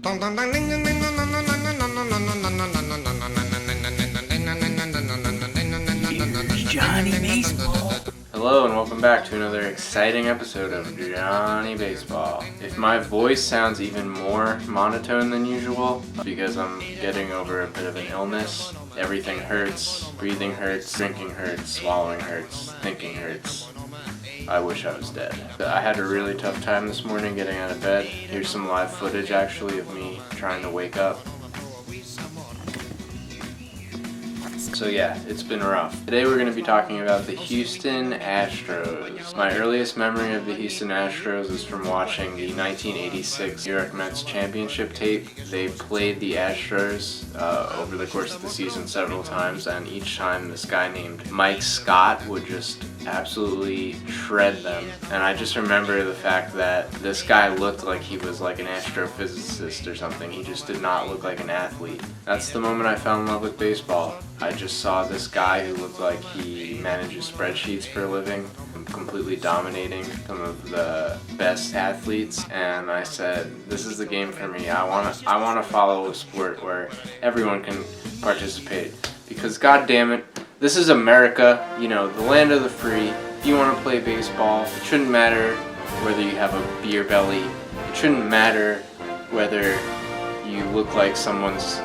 Johnny Baseball. Hello and welcome back to another exciting episode of Johnny Baseball. If my voice sounds even more monotone than usual, because I'm getting over a bit of an illness, everything hurts, breathing hurts, drinking hurts, swallowing hurts, thinking hurts. I wish I was dead. I had a really tough time this morning getting out of bed. Here's some live footage actually of me trying to wake up. So yeah, it's been rough. Today we're going to be talking about the Houston Astros. My earliest memory of the Houston Astros is from watching the 1986 New York Mets championship tape. They played the Astros over the course of the season several times, and each time this guy named Mike Scott would just absolutely shred them. And I just remember the fact that this guy looked like he was like an astrophysicist or something. He just did not look like an athlete. That's the moment I fell in love with baseball. I just saw this guy who looked like he manages spreadsheets for a living, completely dominating some of the best athletes, and I said, this is the game for me. I want to follow a sport where everyone can participate, because god damn it, this is America, you know, the land of the free. If you want to play baseball, it shouldn't matter whether you have a beer belly. It shouldn't matter whether you look like someone's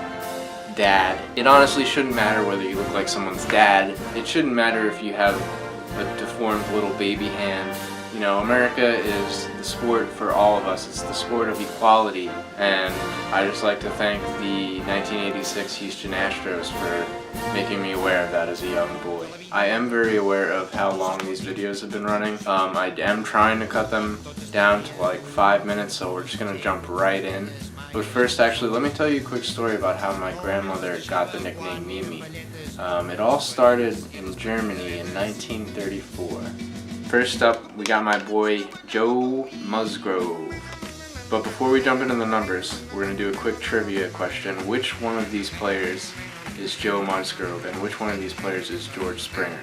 dad. It honestly shouldn't matter whether you look like someone's dad. It shouldn't matter if you have a deformed little baby hand. You know, America is the sport for all of us. It's the sport of equality. And I just like to thank the 1986 Houston Astros for making me aware of that as a young boy. I am very aware of how long these videos have been running. I am trying to cut them down to like 5 minutes, so we're just gonna jump right in. But first, actually, let me tell you a quick story about how my grandmother got the nickname Mimi. It all started in Germany in 1934. First up, we got my boy Joe Musgrove. But before we jump into the numbers, we're going to do a quick trivia question. Which one of these players is Joe Musgrove, and which one of these players is George Springer?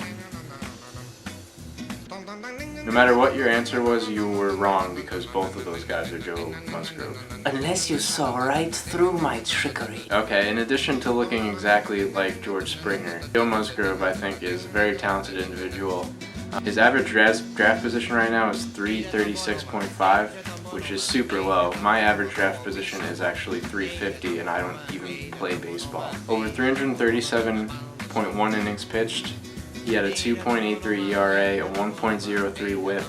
No matter what your answer was, you were wrong, because both of those guys are Joe Musgrove. Unless you saw right through my trickery. Okay, in addition to looking exactly like George Springer, Joe Musgrove, I think, is a very talented individual. His average draft position right now is 336.5, which is super low. My average draft position is actually 350, and I don't even play baseball. Over 337.1 innings pitched. He had a 2.83 ERA, a 1.03 WHIP,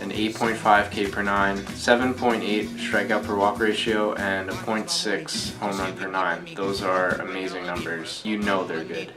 an 8.5 K per 9, 7.8 strikeout per walk ratio, and a 0.6 home run per 9. Those are amazing numbers. You know they're good.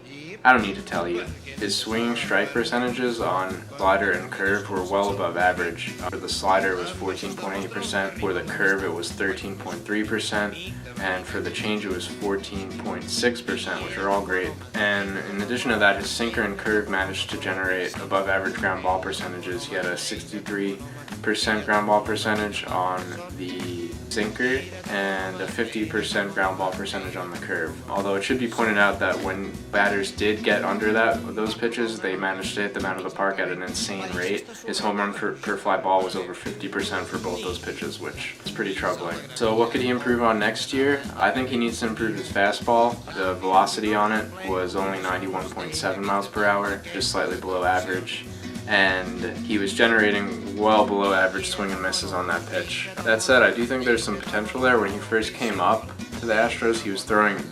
I don't need to tell you. His swinging strike percentages on slider and curve were well above average. For the slider it was 14.8%, for the curve it was 13.3%, and for the change it was 14.6%, which are all great. And in addition to that, his sinker and curve managed to generate above average ground ball percentages. He had a 63% ground ball percentage on the sinker and a 50% ground ball percentage on the curve. Although it should be pointed out that when batters did get under those pitches, they managed to hit them out of the park at an insane rate. His home run per fly ball was over 50% for both those pitches, which is pretty troubling. So what could he improve on next year? I think he needs to improve his fastball. The velocity on it was only 91.7 miles per hour, just slightly below average. And he was generating well below average swing and misses on that pitch. That said, I do think there's some potential there. When he first came up to the Astros, he was throwing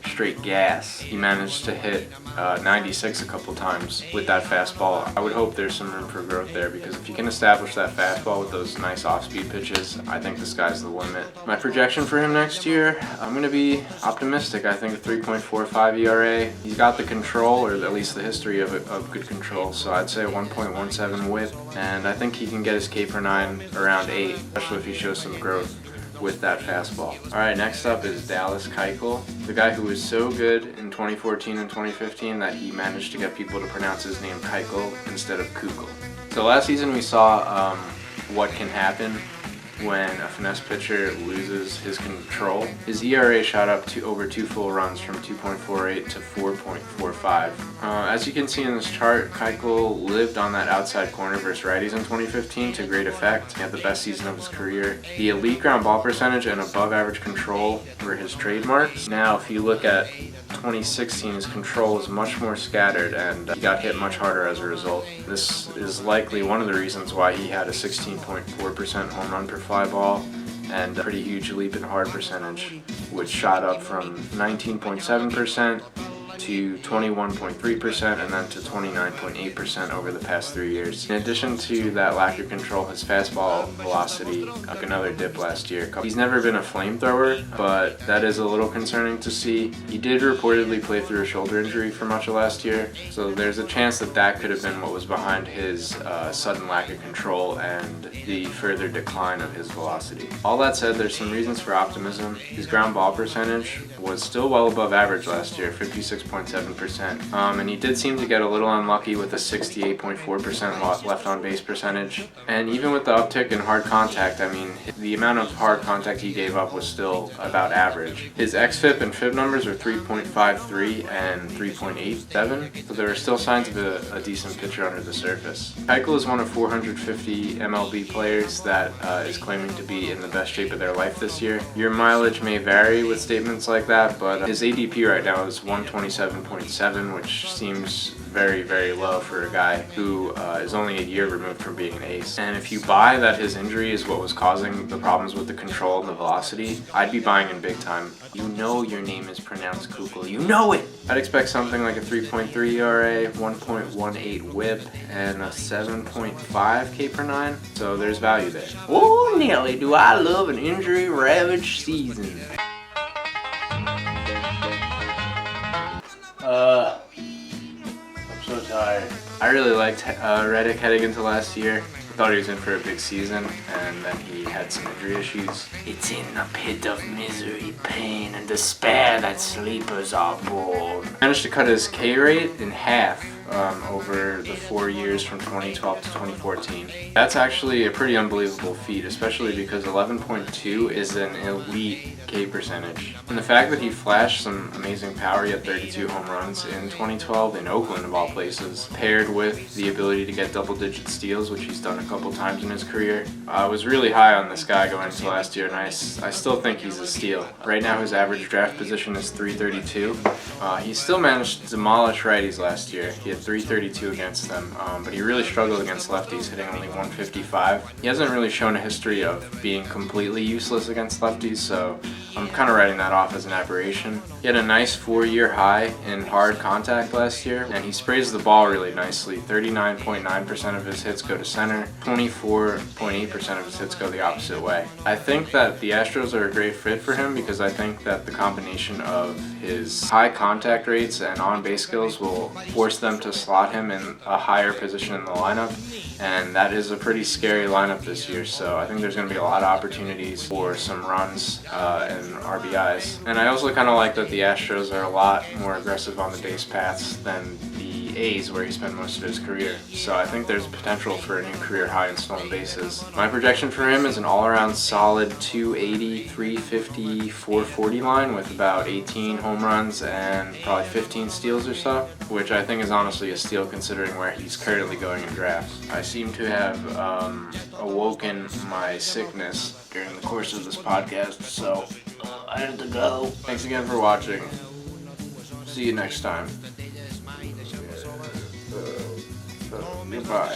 straight gas. He managed to hit 96 a couple times with that fastball. I would hope there's some room for growth there, because if you can establish that fastball with those nice off-speed pitches, I think the sky's the limit. My projection for him next year, I'm going to be optimistic. I think a 3.45 ERA. He's got the control, or at least the history of good control, so I'd say 1.17 WHIP, and I think he can get his K per 9 around 8, especially if he shows some growth with that fastball. Alright, next up is Dallas Keuchel, the guy who was so good in 2014 and 2015 that he managed to get people to pronounce his name Keuchel instead of Keuchel. So last season we saw what can happen when a finesse pitcher loses his control. His ERA shot up to over 2 full runs from 2.48 to 4.45. As you can see in this chart, Keuchel lived on that outside corner versus righties in 2015 to great effect. He had the best season of his career. The elite ground ball percentage and above average control were his trademarks. Now, if you look at 2016, his control is much more scattered and he got hit much harder as a result. This is likely one of the reasons why he had a 16.4% home run per fly ball and a pretty huge leap in hard percentage, which shot up from 19.7% to 21.3% and then to 29.8% over the past 3 years. In addition to that lack of control, his fastball velocity took another dip last year. He's never been a flamethrower, but that is a little concerning to see. He did reportedly play through a shoulder injury for much of last year, so there's a chance that that could have been what was behind his sudden lack of control and the further decline of his velocity. All that said, there's some reasons for optimism. His ground ball percentage was still well above average last year, 56.7%. And he did seem to get a little unlucky with a 68.4% left on base percentage. And even with the uptick in hard contact, I mean, the amount of hard contact he gave up was still about average. His xFIP and FIP numbers were 3.53 and 3.87, so there are still signs of a decent pitcher under the surface. Keuchel is one of 450 MLB players that is claiming to be in the best shape of their life this year. Your mileage may vary with statements like that, but his ADP right now is 127.7, which seems very, very low for a guy who is only a year removed from being an ace. And if you buy that his injury is what was causing the problems with the control and the velocity, I'd be buying in big time. You know your name is pronounced Keuchel. You know it! I'd expect something like a 3.3 ERA, 1.18 whip, and a 7.5 K per 9. So there's value there. Oh, Nelly, do I love an injury-ravaged season. I'm so tired. I really liked Reddick heading into last year. I thought he was in for a big season, and then he had some injury issues. It's in the pit of misery, pain, and despair that sleepers are born. Managed to cut his K rate in half over the 4 years from 2012 to 2014. That's actually a pretty unbelievable feat, especially because 11.2 is an elite K percentage. And the fact that he flashed some amazing power, he had 32 home runs in 2012 in Oakland of all places, paired with the ability to get double-digit steals, which he's done a couple times in his career. I was really high on this guy going into last year, and I still think he's a steal. Right now his average draft position is 332. He still managed to demolish righties last year. He had 332 against them, but he really struggled against lefties, hitting only 155. He hasn't really shown a history of being completely useless against lefties, so I'm kind of writing that off as an aberration. He had a nice 4-year high in hard contact last year, and he sprays the ball really nicely. 39.9% of his hits go to center, 24.8% of his hits go the opposite way. I think that the Astros are a great fit for him because I think that the combination of his high contact rates and on-base skills will force them to slot him in a higher position in the lineup, and that is a pretty scary lineup this year, so I think there's going to be a lot of opportunities for some runs and RBIs. And I also kind of like that the Astros are a lot more aggressive on the base paths than the A's, where he spent most of his career. So I think there's potential for a new career high in stolen bases. My projection for him is an all-around solid 280, 350, 440 line with about 18 home runs and probably 15 steals or so, which I think is honestly a steal considering where he's currently going in drafts. I seem to have awoken my sickness during the course of this podcast, so I have to go. Thanks again for watching. See you next time. Goodbye.